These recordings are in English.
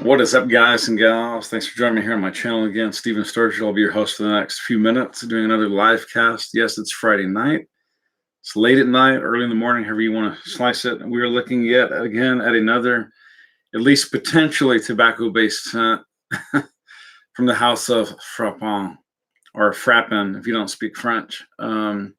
What is up, guys and gals? Thanks for joining me here on my channel again. Stephen Sturgill. I'll be your host for the next few minutes, doing another live cast. Yes, it's Friday night. It's late at night, early in the morning, however you want to slice it. We are looking yet again at another, at least potentially tobacco-based scent from the house of Frapin, or Frapin, if you don't speak French. And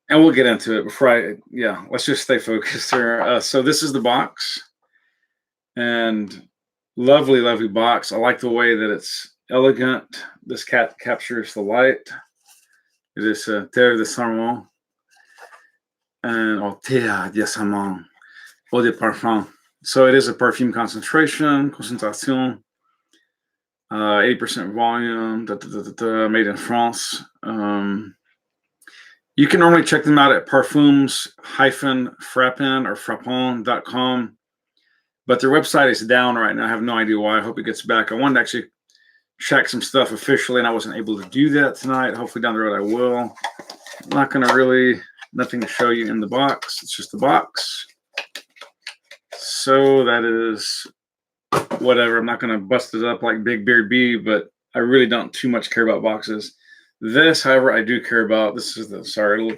we'll get into it before let's just stay focused here. So this is the box. And lovely, lovely box. I like the way that it's elegant. This cat captures the light. It is Terre de Sarment and Terre de Sarment, eau de parfum. So it is a perfume concentration, 80% volume, made in France. You can normally check them out at parfums-frappin or frappin.com. But their website is down right now. I have no idea why. I hope it gets back. I wanted to actually check some stuff officially, and I wasn't able to do that tonight. Hopefully down the road I will. I'm not going to nothing to show you in the box. It's just the box. So that is whatever. I'm not going to bust it up like Big Beard B, but I really don't too much care about boxes. This, however, I do care about. This is a little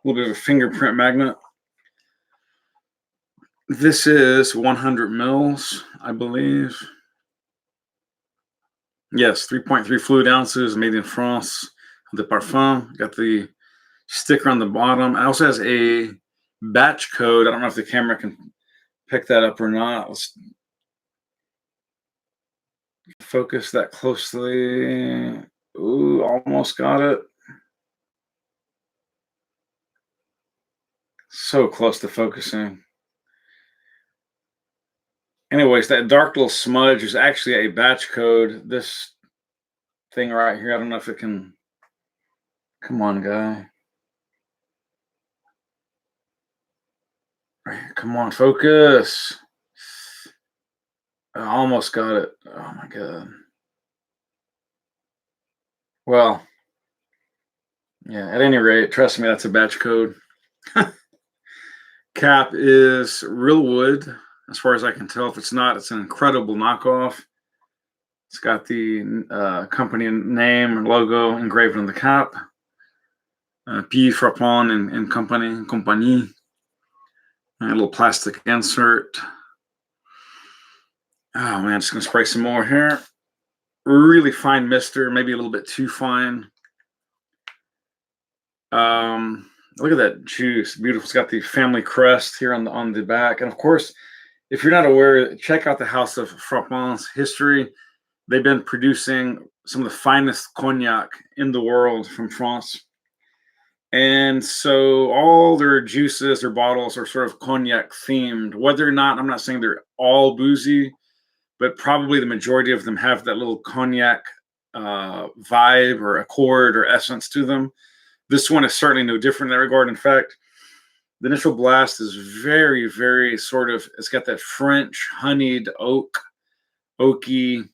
bit of a fingerprint magnet. This is 100 mils, I believe. Yes, 3.3 fluid ounces, made in France. The parfum. Got the sticker on the bottom. It also has a batch code. I don't know if the camera can pick that up or not. Let's focus that closely. Ooh, almost got it. So close to focusing. Anyways, that dark little smudge is actually a batch code. This thing right here, I don't know if it can. Come on, guy. Right here, come on, focus. I almost got it. Oh my God. Well, yeah, at any rate, trust me, that's a batch code. Cap is real wood. As far as I can tell, if it's not, it's an incredible knockoff. It's got the company name and logo engraved on the cap. P. Frapin and compagnie. A little plastic insert. Oh man, just gonna spray some more here. Really fine mister, maybe a little bit too fine. Look at that juice, beautiful. It's got the family crest here on the back, and of course, if you're not aware, check out the House of Frapin's history. They've been producing some of the finest cognac in the world from France. And so all their juices or bottles are sort of cognac themed. Whether or not, I'm not saying they're all boozy, but probably the majority of them have that little cognac vibe or accord or essence to them. This one is certainly no different in that regard. In fact, the initial blast is very, very sort of, it's got that French honeyed oaky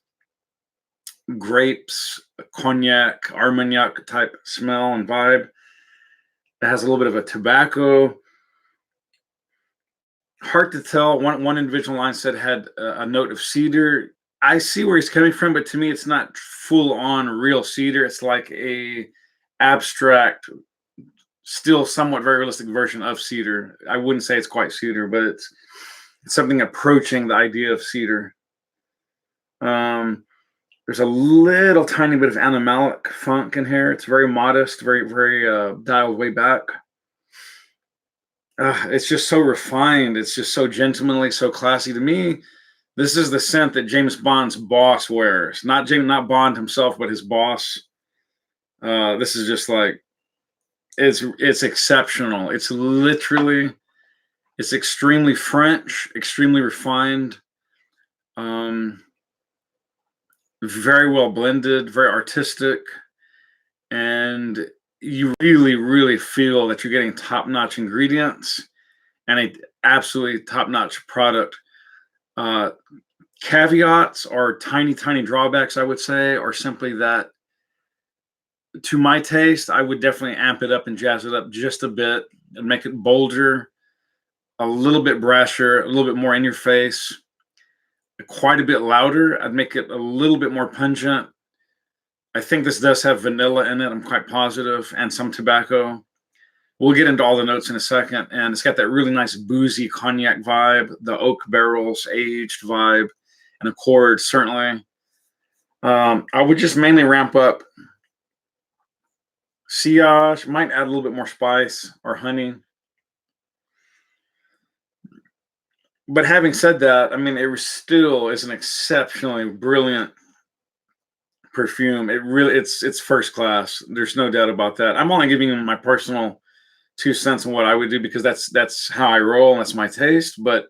grapes, cognac, Armagnac type smell and vibe. It has a little bit of a tobacco. Hard to tell. One individual line said it had a note of cedar. I see where he's coming from, but to me, it's not full on real cedar. It's like a abstract, still somewhat very realistic version of cedar. I wouldn't say it's quite cedar, but it's something approaching the idea of cedar. There's a little tiny bit of animalic funk in here. It's very modest, very, very dialed way back. It's just so refined. It's just so gentlemanly, so classy. To me, this is the scent that James Bond's boss wears. Not Bond himself, but his boss. This is just like, it's exceptional. It's extremely French, extremely refined, very well blended, very artistic, and you really, really feel that you're getting top-notch ingredients and a absolutely top-notch product. Caveats or tiny drawbacks, I would say, are simply that, to my taste, I would definitely amp it up and jazz it up just a bit and make it bolder, a little bit brasher, a little bit more in your face. quite a bit louder. I'd make it a little bit more pungent. I think this does have vanilla in it. I'm quite positive, and some tobacco. We'll get into all the notes in a second, and it's got that really nice boozy cognac vibe, the oak barrels aged vibe, and accord certainly. I would just mainly ramp up sillage, might add a little bit more spice or honey. But having said that, I mean, it still is an exceptionally brilliant perfume. It's first class. There's no doubt about that. I'm only giving you my personal 2 cents on what I would do because that's how I roll and that's my taste. But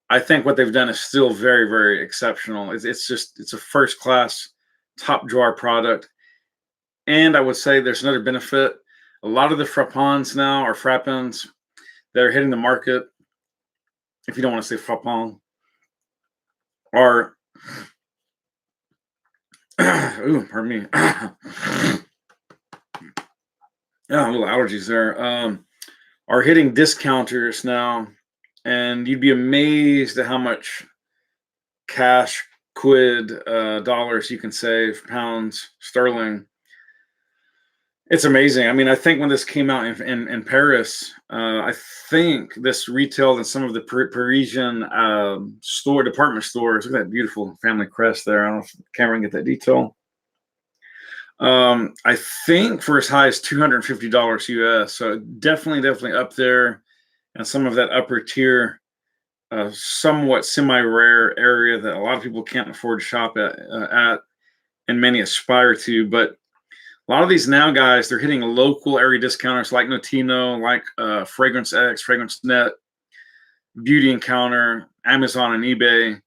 I think what they've done is still very, very exceptional. It's a first class, top drawer product. And I would say there's another benefit. A lot of the Frapins now or Frapins that are hitting the market, if you don't want to say Frapin, are ooh, pardon me. Yeah, little allergies there. Are hitting discounters now, and you'd be amazed at how much cash, quid, dollars you can save, pounds, sterling. It's amazing. I mean, I think when this came out in Paris, I think this retailed in some of the Parisian department stores. Look at that beautiful family crest there. I don't know if the camera can get that detail. I think for as high as $250 US. So definitely up there, and some of that upper tier, somewhat semi-rare area that a lot of people can't afford to shop at, and many aspire to. But a lot of these now guys, they're hitting local area discounters like Notino, like Fragrance X, Fragrance Net, Beauty Encounter, Amazon, and eBay.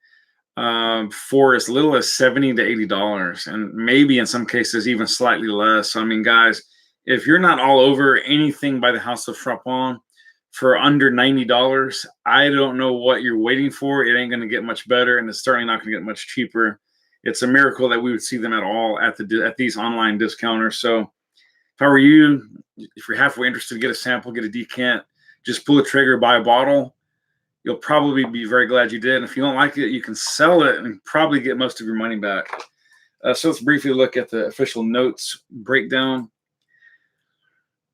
For as little as $70 to $80, and maybe in some cases even slightly less. So, I mean, guys, if you're not all over anything by the House of Frapin for under $90, I don't know what you're waiting for. It ain't going to get much better, and it's certainly not going to get much cheaper. It's a miracle that we would see them at all at these online discounters. So, if I were you, if you're halfway interested, get a sample, get a decant, just pull the trigger, buy a bottle. You'll probably be very glad you did. And if you don't like it, you can sell it and probably get most of your money back. So let's briefly look at the official notes breakdown.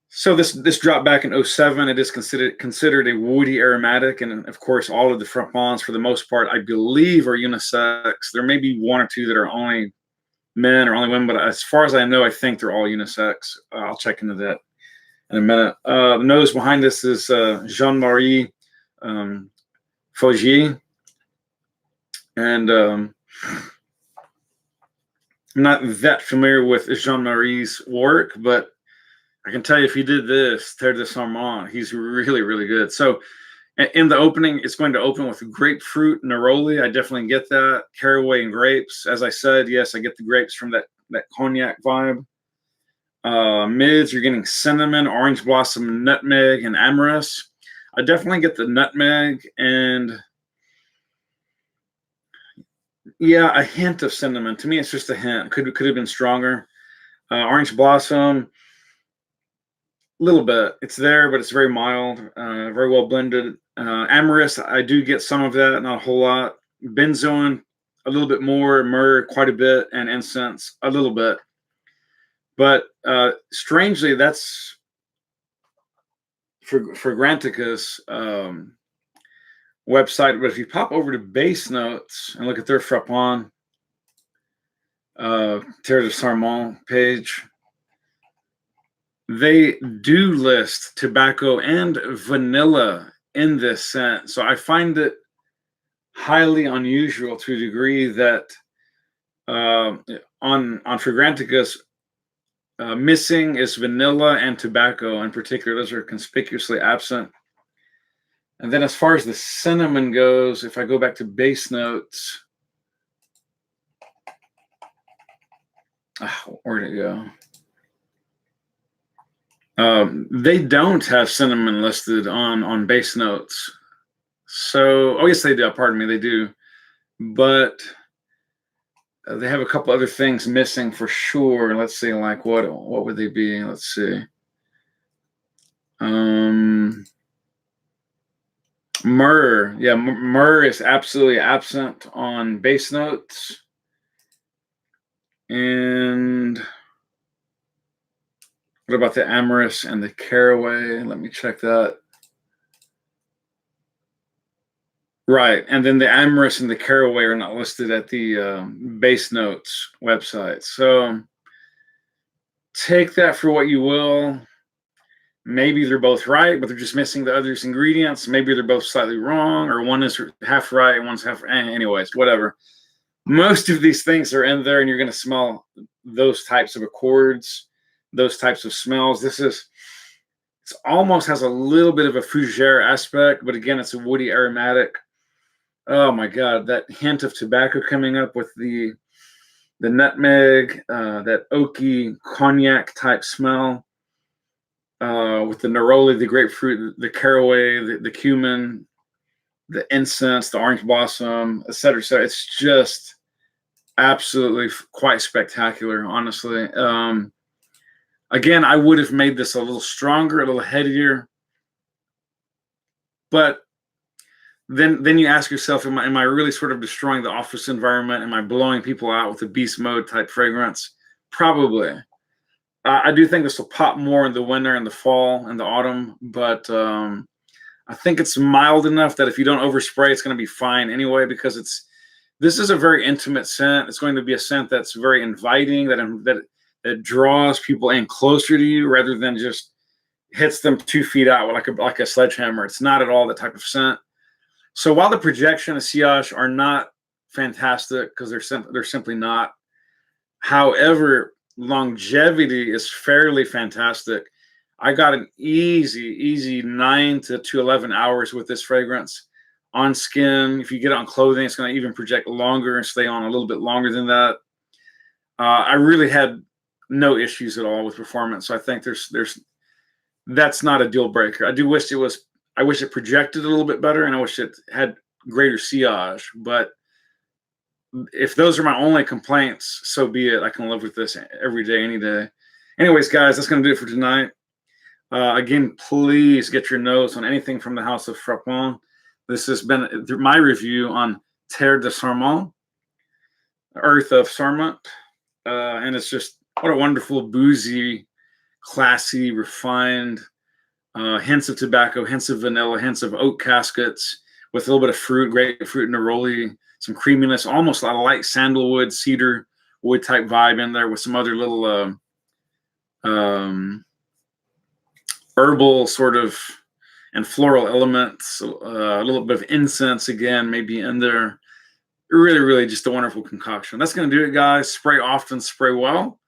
So this dropped back in 2007. It is considered a woody aromatic. And of course, all of the Frapins, for the most part, I believe are unisex. There may be one or two that are only men or only women, but as far as I know, I think they're all unisex. I'll check into that in a minute. The nose behind this is Jean-Marie Faugier, and I'm not that familiar with Jean-Marie's work, but I can tell you if he did this, Terre de Sarment, he's really, really good. So in the opening, it's going to open with grapefruit neroli. I definitely get that. Caraway and grapes. As I said, yes, I get the grapes from that cognac vibe. Mids, you're getting cinnamon, orange blossom, nutmeg, and amyris. I definitely get the nutmeg and, yeah, a hint of cinnamon. To me, it's just a hint. Could have been stronger. Orange blossom, a little bit. It's there, but it's very mild, very well blended. Amyris, I do get some of that, not a whole lot. Benzoin, a little bit more. Myrrh, quite a bit. And incense, a little bit. But strangely, that's Fragrantica's website. But if you pop over to Base Notes and look at their Frapin Terre de Sarment page, they do list tobacco and vanilla in this scent. So I find it highly unusual to a degree that on Fragrantica's missing is vanilla and tobacco in particular. Those are conspicuously absent. And then as far as the cinnamon goes, if I go back to Base Notes, where'd it go? They don't have cinnamon listed on Base Notes. So, oh yes, they do. Pardon me, they do. But they have a couple other things missing for sure. Let's see, like what would they be? Let's see. Myrrh. Yeah, myrrh is absolutely absent on base notes. And what about the amyris and the caraway? Let me check that. Right, and then the amyris and the caraway are not listed at the base notes website. So take that for what you will. Maybe they're both right, but they're just missing the other ingredients. Maybe they're both slightly wrong, or one is half right and one's half. Anyways, whatever. Most of these things are in there, and you're going to smell those types of accords, those types of smells. It almost has a little bit of a fougere aspect, but again, it's a woody aromatic. Oh my God, that hint of tobacco coming up with the nutmeg, that oaky cognac type smell, with the neroli, the grapefruit, the caraway, the cumin, the incense, the orange blossom, et cetera, et cetera. It's just absolutely quite spectacular, honestly. Again, I would have made this a little stronger, a little headier, but then you ask yourself, am I really sort of destroying the office environment? Am I blowing people out with a beast mode type fragrance? Probably. I do think this will pop more in the winter and the fall and the autumn, but I think it's mild enough that if you don't overspray, it's going to be fine anyway, because this is a very intimate scent. It's going to be a scent that's very inviting, that draws people in closer to you rather than just hits them 2 feet out like a sledgehammer. It's not at all that type of scent. So while the projection and sillage are not fantastic, because they're simply not, however, longevity is fairly fantastic. I got an easy 9 to 11 hours with this fragrance on skin. If you get it on clothing, it's going to even project longer and stay on a little bit longer than that. I really had no issues at all with performance. So I think that's not a deal breaker. I wish it projected a little bit better, and I wish it had greater sillage. But if those are my only complaints, so be it. I can live with this every day, any day. Anyways, guys, that's going to do it for tonight. Again, please get your notes on anything from the house of Frapin. This has been my review on Terre de Sarment, Earth of Sarment. And it's just, what a wonderful, boozy, classy, refined, hints of tobacco, hints of vanilla, hints of oak caskets with a little bit of fruit, grapefruit, neroli, some creaminess, almost a light sandalwood, cedar wood type vibe in there with some other little herbal sort of and floral elements, a little bit of incense again, maybe in there. Really just a wonderful concoction. That's going to do it, guys. Spray often, spray well.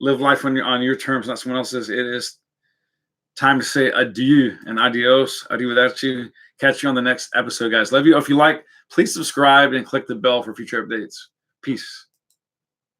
Live life on your terms, not someone else's. It is time to say adieu and adios. Adieu without you. Catch you on the next episode, guys. Love you. If you like, please subscribe and click the bell for future updates. Peace.